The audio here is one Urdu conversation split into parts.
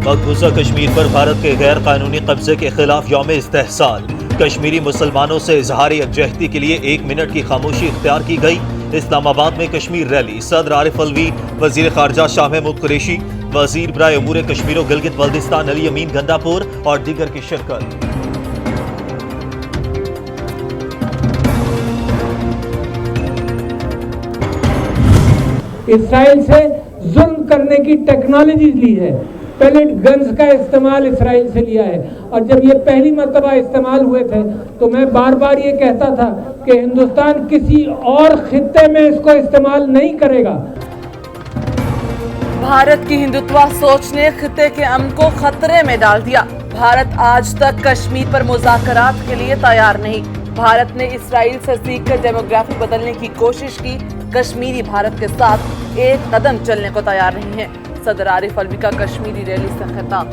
مقبوضہ کشمیر پر بھارت کے غیر قانونی قبضے کے خلاف یوم استحصال۔ کشمیری مسلمانوں سے اظہار یکجہتی کے لیے 1 منٹ کی خاموشی اختیار کی گئی۔ اسلام آباد میں کشمیر ریلی، صدر عارف الوی، وزیر خارجہ شاہ محمود قریشی، وزیر برائے امور کشمیر و گلگت بلتستان علی امین گنڈا پور اور دیگر کی شرکت۔ اسرائیل سے ظلم کرنے کی ٹیکنالوجی لی ہے، پیلٹ گنز کا استعمال اسرائیل سے لیا ہے، اور جب یہ پہلی مرتبہ استعمال ہوئے تھے تو میں بار بار یہ کہتا تھا کہ ہندوستان کسی اور خطے میں اس کو استعمال نہیں کرے گا۔ بھارت کی ہندوتوا سوچ نے خطے کے امن کو خطرے میں ڈال دیا۔ بھارت آج تک کشمیر پر مذاکرات کے لیے تیار نہیں۔ بھارت نے اسرائیل سے سیکھ کر ڈیموگرافی بدلنے کی کوشش کی۔ کشمیری بھارت کے ساتھ ایک قدم چلنے کو تیار نہیں ہے۔ صدر عارف الوی کا کشمیری ریلی سے خطاب۔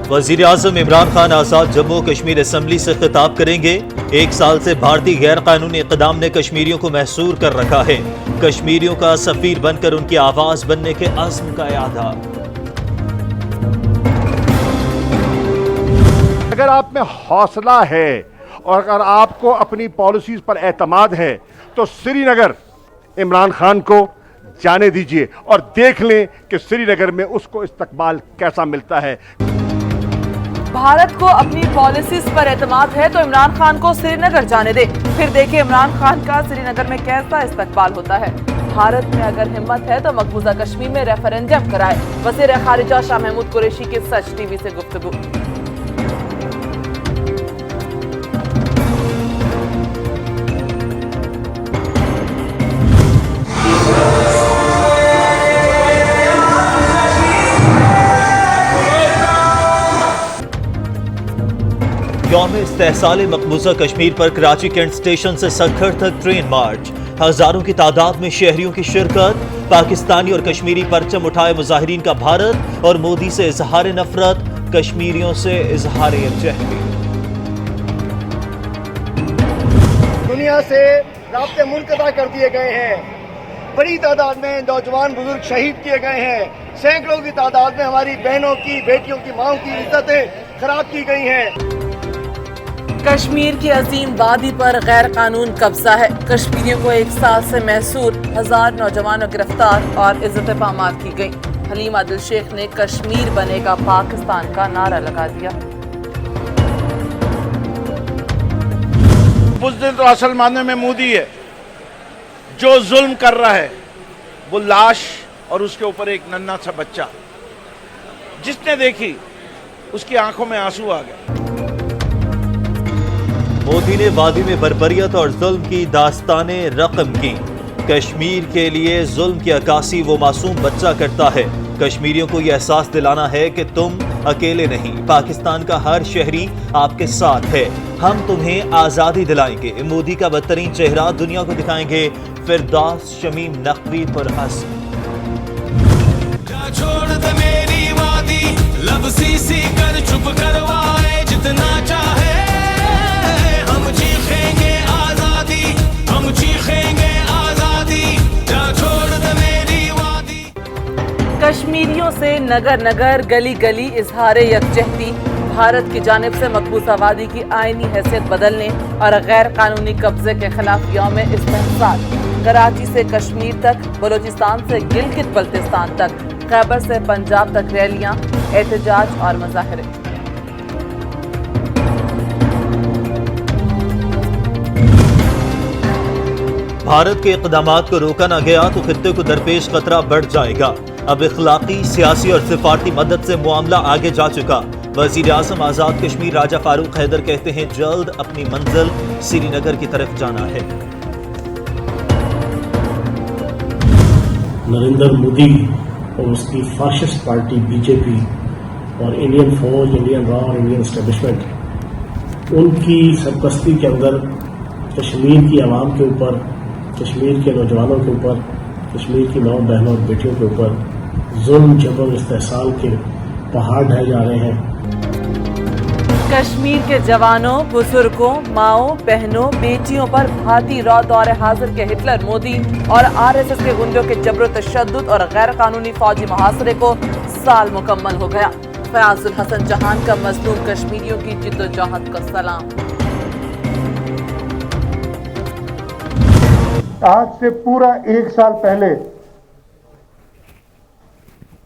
وزیر اعظم عمران خان آزاد جموں کشمیر اسمبلی سے خطاب کریں گے۔ 1 سال سے بھارتی غیر قانونی اقدام نے کشمیریوں کو محصور کر رکھا ہے۔ کشمیریوں کا سفیر بن کر ان کی آواز بننے کے عزم کا اعادہ۔ اگر آپ میں حوصلہ ہے اور اگر آپ کو اپنی پالیسیز پر اعتماد ہے تو سری نگر عمران خان کو جانے دیجئے اور دیکھ لیں کہ سری نگر میں اس کو استقبال کیسا ملتا ہے۔ بھارت کو اپنی پالیسیز پر اعتماد ہے تو عمران خان کو سری نگر جانے دے، پھر دیکھیں عمران خان کا سری نگر میں کیسا استقبال ہوتا ہے۔ بھارت میں اگر ہمت ہے تو مقبوضہ کشمیر میں ریفرنڈم کرائے۔ وزیر خارجہ شاہ محمود قریشی کی سچ ٹی وی سے گفتگو۔ یوم استحصال مقبوضہ کشمیر پر کراچی کینٹ اسٹیشن سے سکھر تک ٹرین مارچ، ہزاروں کی تعداد میں شہریوں کی شرکت۔ پاکستانی اور کشمیری پرچم اٹھائے مظاہرین کا بھارت اور مودی سے اظہار نفرت، کشمیریوں سے اظہار یکجہتی۔ دنیا سے رابطے منقطع کر دیے گئے ہیں، بڑی تعداد میں نوجوان بزرگ شہید کیے گئے ہیں، سینکڑوں کی تعداد میں ہماری بہنوں کی، بیٹیوں کی، ماؤں کی عزتیں خراب کی گئی ہیں۔ کشمیر کی عظیم وادی پر غیر قانون قبضہ ہے۔ کشمیریوں کو 1 سال سے محصور، 1000 نوجوانوں گرفتار اور عزت پامال کی گئی۔ حلیم عادل شیخ نے کشمیر بنے گا پاکستان کا نعرہ لگا دیا۔ بزدل تو اصل معنی میں مودی ہے، جو ظلم کر رہا ہے وہ لاش اور اس کے اوپر ایک ننھا سا بچہ، جس نے دیکھی اس کی آنکھوں میں آنسو آ گئے۔ مودی نے وادی میں بربریت اور ظلم کی داستانیں رقم کی۔ کشمیر کے لیے ظلم کی عکاسی وہ معصوم بچہ کرتا ہے۔ کشمیریوں کو یہ احساس دلانا ہے کہ تم اکیلے نہیں، پاکستان کا ہر شہری آپ کے ساتھ ہے۔ ہم تمہیں آزادی دلائیں گے۔ مودی کا بدترین چہرہ دنیا کو دکھائیں گے۔ فردوس شمیم نقوی پر عزم۔ چھوڑ دے میری وادی، لب سی کر چپ کروائے جتنا چاہے، ہم چیخیں گے آزادی، ہم چیخیں گے آزادی، جا چھوڑ دے میری وادی۔ کشمیریوں سے نگر نگر، گلی گلی اظہار یکجہتی۔ بھارت کی جانب سے مقبوضہ وادی کی آئینی حیثیت بدلنے اور غیر قانونی قبضے کے خلاف یوم استحصال۔ کراچی سے کشمیر تک، بلوچستان سے گلگت بلتستان تک، خیبر سے پنجاب تک ریلیاں، احتجاج اور مظاہرے۔ بھارت کے اقدامات کو روکا نہ گیا تو خطے کو درپیش خطرہ بڑھ جائے گا۔ اب اخلاقی، سیاسی اور سفارتی مدد سے معاملہ آگے جا چکا۔ وزیر اعظم آزاد کشمیر راجہ فاروق حیدر کہتے ہیں جلد اپنی منزل سری نگر کی طرف جانا ہے۔ نریندر مودی اور اس کی فاشسٹ پارٹی بی جے پی اور انڈین فوج، انڈین را اور انڈین اسٹیبلشمنٹ، ان کی سرپرستی کے اندر کشمیر کی عوام کے اوپر، کشمیر کے نوجوانوں کے اوپر، کشمیر کی ماؤں بہنوں اور بیٹیوں کے اوپر ظلم، جبر، استحصال کے پہاڑ ڈھائے جا رہے ہیں۔ کشمیر کے جوانوں، بزرگوں، ماؤں، بہنوں، بیٹیوں پر بھارتی را دور حاضر کے ہٹلر، مودی اور RSS کے گنڈوں کے جبر و تشدد اور غیر قانونی فوجی محاصرے کو سال مکمل ہو گیا۔ فیاض الحسن جہان کا مظلوم کشمیریوں کی جد و جہد کا سلام۔ آج سے پورا 1 سال پہلے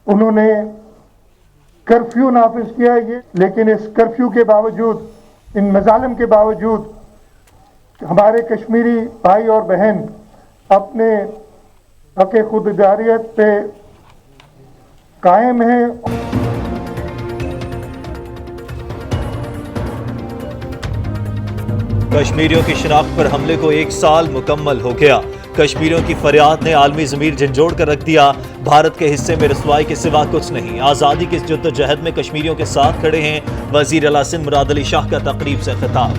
انہوں نے کرفیو نافذ کیا ہے، لیکن اس کرفیو کے باوجود، ان مظالم کے باوجود ہمارے کشمیری بھائی اور بہن اپنے حق خود ارادیت پہ قائم ہیں۔ کشمیریوں کی شناخت پر حملے کو 1 سال مکمل ہو گیا۔ کشمیریوں کی فریاد نے عالمی ضمیر جھنجھوڑ کر رکھ دیا۔ بھارت کے حصے میں رسوائی کے سوا کچھ نہیں۔ آزادی کی اس جدوجہد میں کشمیریوں کے ساتھ کھڑے ہیں۔ وزیر اعلیٰ سندھ مراد علی شاہ کا تقریب سے خطاب۔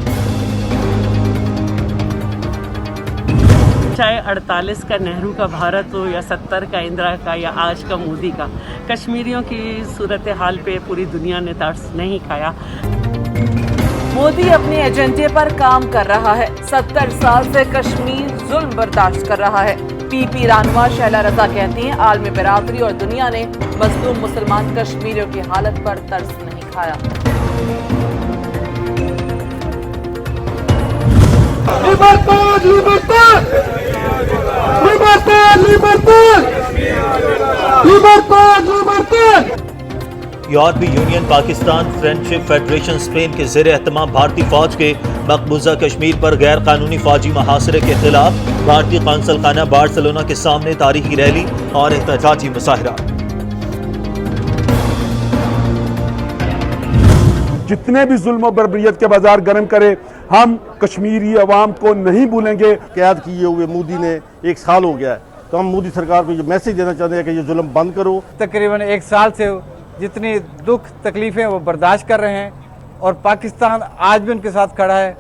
چاہے 48 کا نہرو کا بھارت ہو یا 70 کا اندرا کا یا آج کا مودی کا، کشمیریوں کی صورتحال پہ پوری دنیا نے ترس نہیں کھایا۔ مودی اپنے ایجنڈے پر کام کر رہا ہے۔ 70 سال سے کشمیر ظلم برداشت کر رہا ہے۔ پی رانوا شیلا رضا کہتی ہیں عالمی برادری اور دنیا نے مظلوم مسلمان کشمیریوں کی حالت پر ترس نہیں کھایا۔ یورپی union Pakistan friendship federation Spain کے زیر اہتمام بھارتی فوج کے مقبوضہ کشمیر پر غیر قانونی فوجی محاصرے کے خلاف بھارتی قونصل خانہ بارسلونا کے سامنے تاریخی ریلی اور احتجاجی مظاہرہ۔ جتنے بھی ظلم و بربریت کے بازار گرم کرے، ہم کشمیری عوام کو نہیں بھولیں گے۔ قیاد کیے ہوئے مودی نے 1 سال ہو گیا ہے، تو ہم مودی سرکار کو یہ میسج دینا چاہتے ہیں کہ یہ ظلم بند کرو۔ تقریباً 1 سال سے جتنی دکھ تکلیفیں وہ برداشت کر رہے ہیں اور پاکستان آج بھی ان کے ساتھ کھڑا ہے۔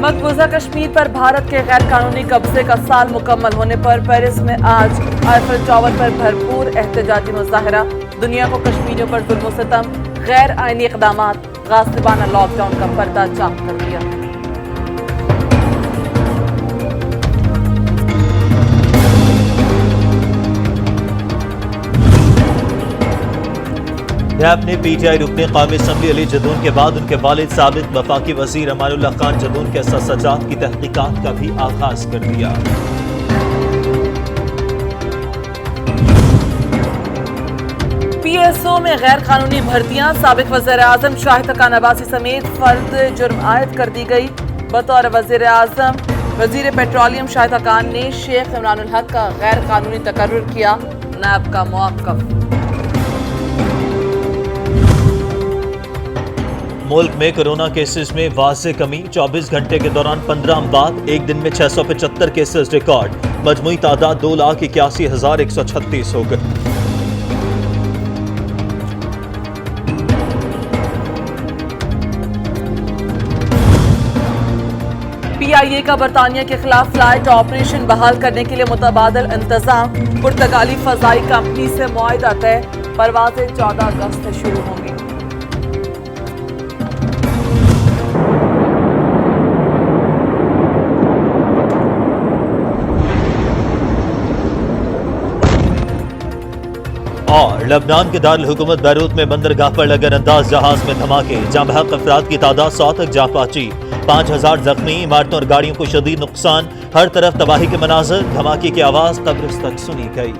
مقبوضہ کشمیر پر بھارت کے غیر قانونی قبضے کا سال مکمل ہونے پر پیرس میں آج آئیفل ٹاور پر بھرپور احتجاجی مظاہرہ۔ دنیا کو کشمیریوں پر ظلم و ستم، غیر آئینی اقدامات، غاصبانہ لاک ڈاؤن کا پردہ چاک کر دیا۔ نیب نے PTI رکن قومی اسمبلی علی جدون کے بعد ان کے والد سابق وفاقی وزیر امان اللہ خان جدون کے سجاد کی تحقیقات کا بھی آغاز کر دیا۔ PSO میں غیر قانونی بھرتیاں، سابق وزیر اعظم شاہد خاقان عباسی سمیت فرد جرم عائد کر دی گئی۔ بطور وزیر اعظم وزیر پیٹرولیم شاہد خاقان نے شیخ عمران الحق کا غیر قانونی تقرر کیا، نیب کا موقف۔ ملک میں کرونا کیسز میں واضح کمی، 24 گھنٹے کے دوران 15 اموات، ایک دن میں 675 کیسز ریکارڈ، مجموعی تعداد 2,81,136 ہو گئی۔ PIA کا برطانیہ کے خلاف فلائٹ آپریشن بحال کرنے کے لیے متبادل انتظام، پرتگالی فضائی کمپنی سے معاہدہ طے، پروازیں 14 اگست سے شروع ہوں گی۔ اور لبنان کے دارالحکومت بیروت میں بندرگاہ پر لگن انداز جہاز میں دھماکے، جاں بحق افراد کی تعداد 100 تک جا پہنچی، 5000 زخمی، عمارتوں اور گاڑیوں کو شدید نقصان، ہر طرف تباہی کے مناظر، دھماکے کی آواز قبرص تک سنی گئی۔